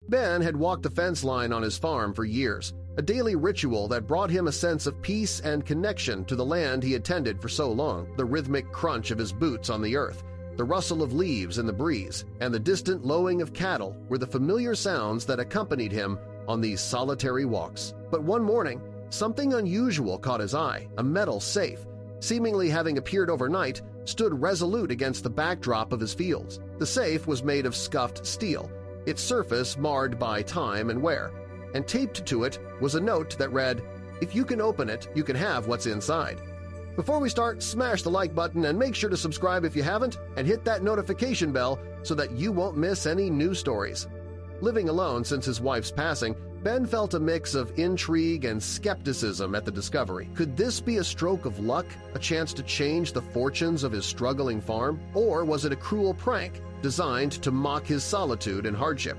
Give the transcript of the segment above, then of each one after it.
Ben had walked the fence line on his farm for years, a daily ritual that brought him a sense of peace and connection to the land he had tended for so long. The rhythmic crunch of his boots on the earth, the rustle of leaves in the breeze, and the distant lowing of cattle were the familiar sounds that accompanied him on these solitary walks. But one morning, something unusual caught his eye. A metal safe, seemingly having appeared overnight, stood resolute against the backdrop of his fields. The safe was made of scuffed steel, its surface marred by time and wear, and taped to it was a note that read, "If you can open it, you can have what's inside." Before we start, smash the like button and make sure to subscribe if you haven't, and hit that notification bell so that you won't miss any new stories. Living alone since his wife's passing, Ben felt a mix of intrigue and skepticism at the discovery. Could this be a stroke of luck, a chance to change the fortunes of his struggling farm? Or was it a cruel prank designed to mock his solitude and hardship?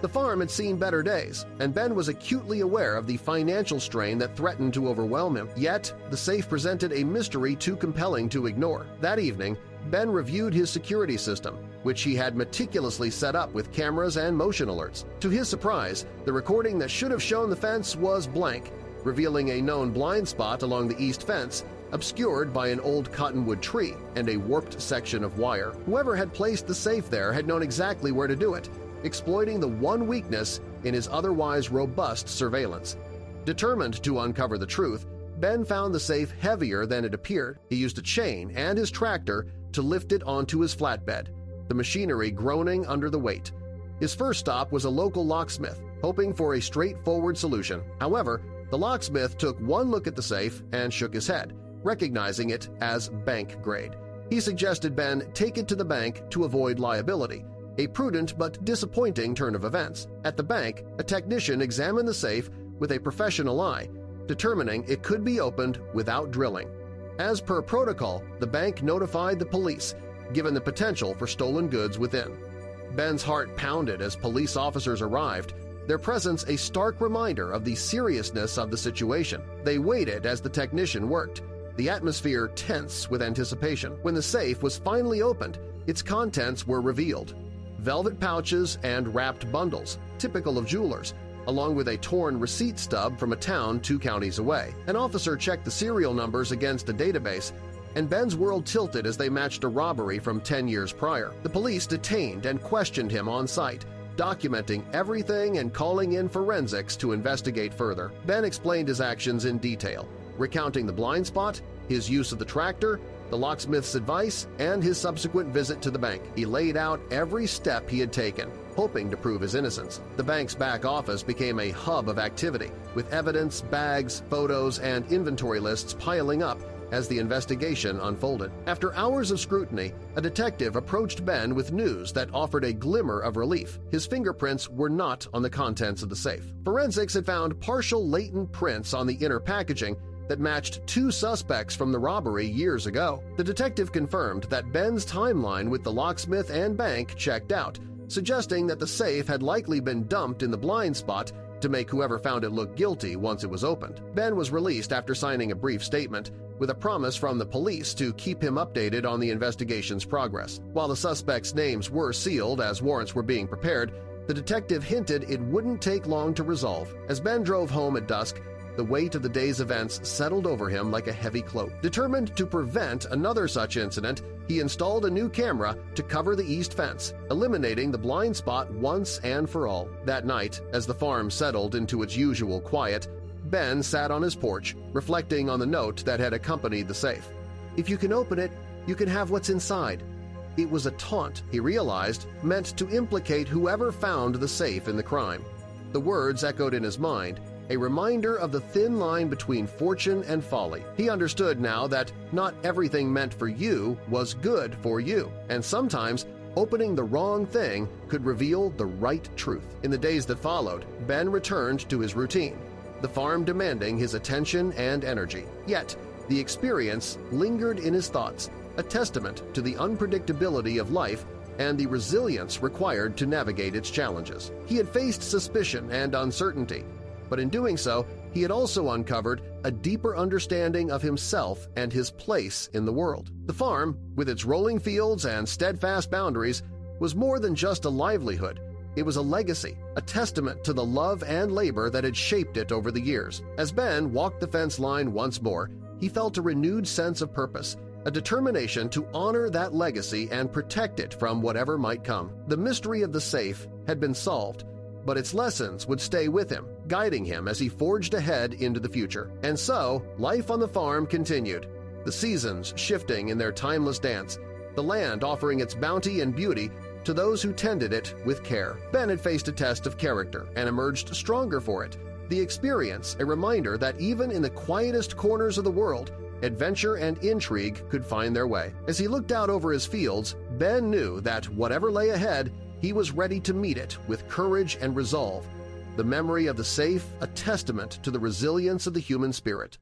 The farm had seen better days, and Ben was acutely aware of the financial strain that threatened to overwhelm him. Yet, the safe presented a mystery too compelling to ignore. That evening, Ben reviewed his security system, which he had meticulously set up with cameras and motion alerts. To his surprise, the recording that should have shown the fence was blank, revealing a known blind spot along the east fence, obscured by an old cottonwood tree and a warped section of wire. Whoever had placed the safe there had known exactly where to do it, exploiting the one weakness in his otherwise robust surveillance. Determined to uncover the truth, Ben found the safe heavier than it appeared. He used a chain and his tractor to lift it onto his flatbed, the machinery groaning under the weight. His first stop was a local locksmith, hoping for a straightforward solution. However, the locksmith took one look at the safe and shook his head, recognizing it as bank grade. He suggested Ben take it to the bank to avoid liability, a prudent but disappointing turn of events. At the bank, a technician examined the safe with a professional eye, determining it could be opened without drilling. As per protocol, the bank notified the police, given the potential for stolen goods within. Ben's heart pounded as police officers arrived, their presence a stark reminder of the seriousness of the situation. They waited as the technician worked, the atmosphere tense with anticipation. When the safe was finally opened, its contents were revealed. Velvet pouches and wrapped bundles, typical of jewelers, along with a torn receipt stub from a town 2 counties away. An officer checked the serial numbers against a database, and Ben's world tilted as they matched a robbery from 10 years prior. The police detained and questioned him on site, documenting everything and calling in forensics to investigate further. Ben explained his actions in detail, recounting the blind spot, his use of the tractor, the locksmith's advice, and his subsequent visit to the bank. He laid out every step he had taken, hoping to prove his innocence. The bank's back office became a hub of activity, with evidence, bags, photos, and inventory lists piling up as the investigation unfolded. After hours of scrutiny, a detective approached Ben with news that offered a glimmer of relief. His fingerprints were not on the contents of the safe. Forensics had found partial latent prints on the inner packaging that matched 2 suspects from the robbery years ago. The detective confirmed that Ben's timeline with the locksmith and bank checked out, suggesting that the safe had likely been dumped in the blind spot to make whoever found it look guilty once it was opened. Ben was released after signing a brief statement, with a promise from the police to keep him updated on the investigation's progress. While the suspects' names were sealed as warrants were being prepared, the detective hinted it wouldn't take long to resolve. As Ben drove home at dusk, the weight of the day's events settled over him like a heavy cloak. Determined to prevent another such incident, he installed a new camera to cover the east fence, eliminating the blind spot once and for all. That night, as the farm settled into its usual quiet, Ben sat on his porch, reflecting on the note that had accompanied the safe. "If you can open it, you can have what's inside." It was a taunt, he realized, meant to implicate whoever found the safe in the crime. The words echoed in his mind, a reminder of the thin line between fortune and folly. He understood now that not everything meant for you was good for you, and sometimes opening the wrong thing could reveal the right truth. In the days that followed, Ben returned to his routine, the farm demanding his attention and energy. Yet, the experience lingered in his thoughts, a testament to the unpredictability of life and the resilience required to navigate its challenges. He had faced suspicion and uncertainty, but in doing so, he had also uncovered a deeper understanding of himself and his place in the world. The farm, with its rolling fields and steadfast boundaries, was more than just a livelihood. It was a legacy, a testament to the love and labor that had shaped it over the years. As Ben walked the fence line once more, he felt a renewed sense of purpose, a determination to honor that legacy and protect it from whatever might come. The mystery of the safe had been solved, but its lessons would stay with him, guiding him as he forged ahead into the future. And so, life on the farm continued, the seasons shifting in their timeless dance, the land offering its bounty and beauty to those who tended it with care. Ben had faced a test of character and emerged stronger for it. The experience, a reminder that even in the quietest corners of the world, adventure and intrigue could find their way. As he looked out over his fields, Ben knew that whatever lay ahead, he was ready to meet it with courage and resolve, the memory of the safe a testament to the resilience of the human spirit.